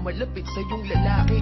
malapit sa iyong lalaki.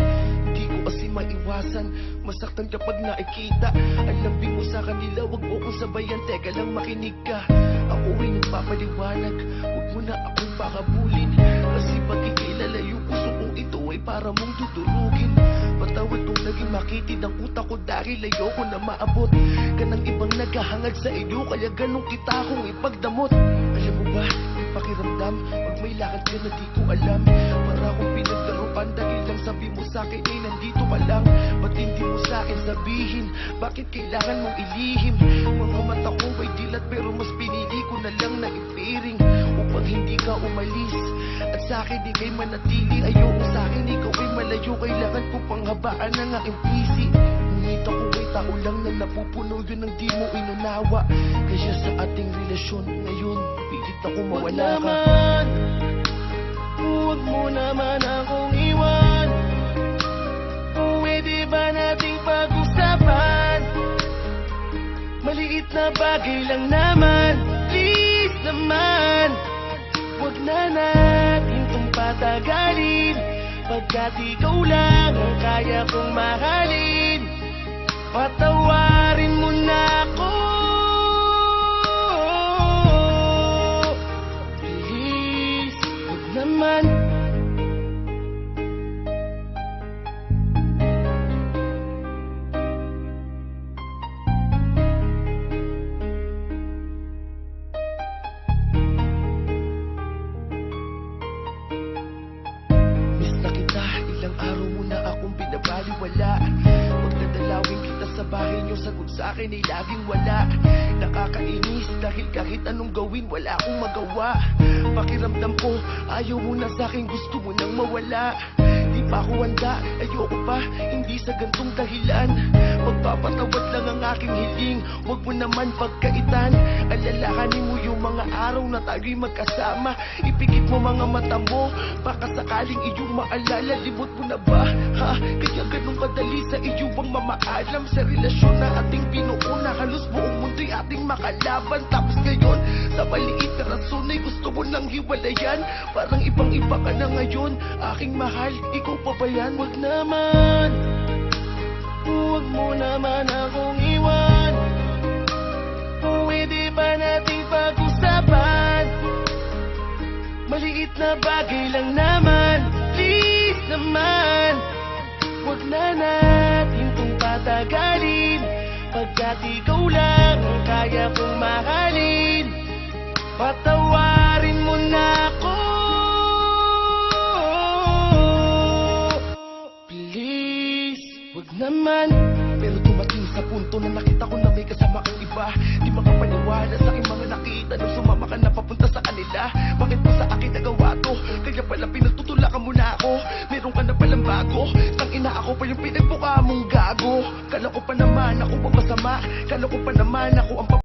Hindi ko kasi maiwasan masaktan kapag nakikita ang lambing mo sa kanila. Wag mo kong sabayan, teka lang makinig ka. Ako ay nagpapaliwanag, wag mo na akong pakabulin. Kasi pagkikilala yung puso kong ito ay para mong dudurugin. Patawad kung naging makitid ang utak ko dahil ayoko na maabot ka ng ibang naghahangad sa iyo, kaya ganun kita kong ipagdamot. Alam mo ba, may pakiramdam pag may lakad ka na di ko alam. Para akong pinagdarupan dahil lang sabi mo sa'kin ay nandito ka lang. Ba't hindi mo sa'kin sabihin, bakit kailangan mong ilihim? Mga mata ko ay dilat pero mas pinili ko na lang na ipiring upang hindi ka umalis at sa'kin di kay manatili. Ayoko sa'kin ikaw ay malayo, kailangan ko panghabaan ng aking pisi. Ngunit ako ay tao lang na napupuno, yun ang di mo inunawa. Kaya sa ating relasyon ngayon, pilit ako mawala ka. Huwag mo naman akong iwan. Pwede ba nating pag-usapan? Maliit na bagay lang naman, please naman. Huwag na natin itong patagalin, pagkat ikaw lang ang kaya kong mahalin. Patawarin mo na ako, please, huwag naman. Miss na kita, ilang araw mo na akong binabaliwala. Pagdadalawin kita sa bahay niyo, sagot sa akin ay laging wala. Nakakainis dahil kahit anong gawin wala akong magawa. Pakiramdam ko, ayaw mo na sa'kin, gusto mo nang mawala. Di pa ako handa, ayoko pa, hindi sa gantong dahilan. Magpapatawad lang ang aking hiling, wag mo naman pagkaitan. Alalahanin mo yung mga araw na tayo'y magkasama. Ipikit mo mga mata mo, baka sakaling iyong maalala. Limot mo na ba, ha? Kaya ganun kadali sa iyo bang mamaalam sa relasyon na ating pinuuna. Halos buong mundo'y ating makalaban, tapos ngayon sa maliit na rason ay gusto mo nang hiwalayan. Parang ibang iba ka na ngayon, aking mahal, ikaw pa ba yan? Huwag naman, huwag mo naman akong iwan. Pwede ba nating pag-usapan? Maliit na bagay lang naman, please naman. Huwag na natin itong patagalin, pagkat ikaw lang ang kaya kong mahalin. Patawarin mo na ako, please, huwag naman. Pero dumating sa punto na nakita ko na may kasama kang iba. Di makapaniwala sa aking mga nakita nung sumama ka na papunta sa kanila. Bakit mo sa akin nagawa to? Kaya pala pinagtutulakan mo na ako. Meron ka na palang bago, tangina ako pa yung pinagbuka mong gago. Kala ko pa naman ako ba masama? Kala ko pa naman ako ang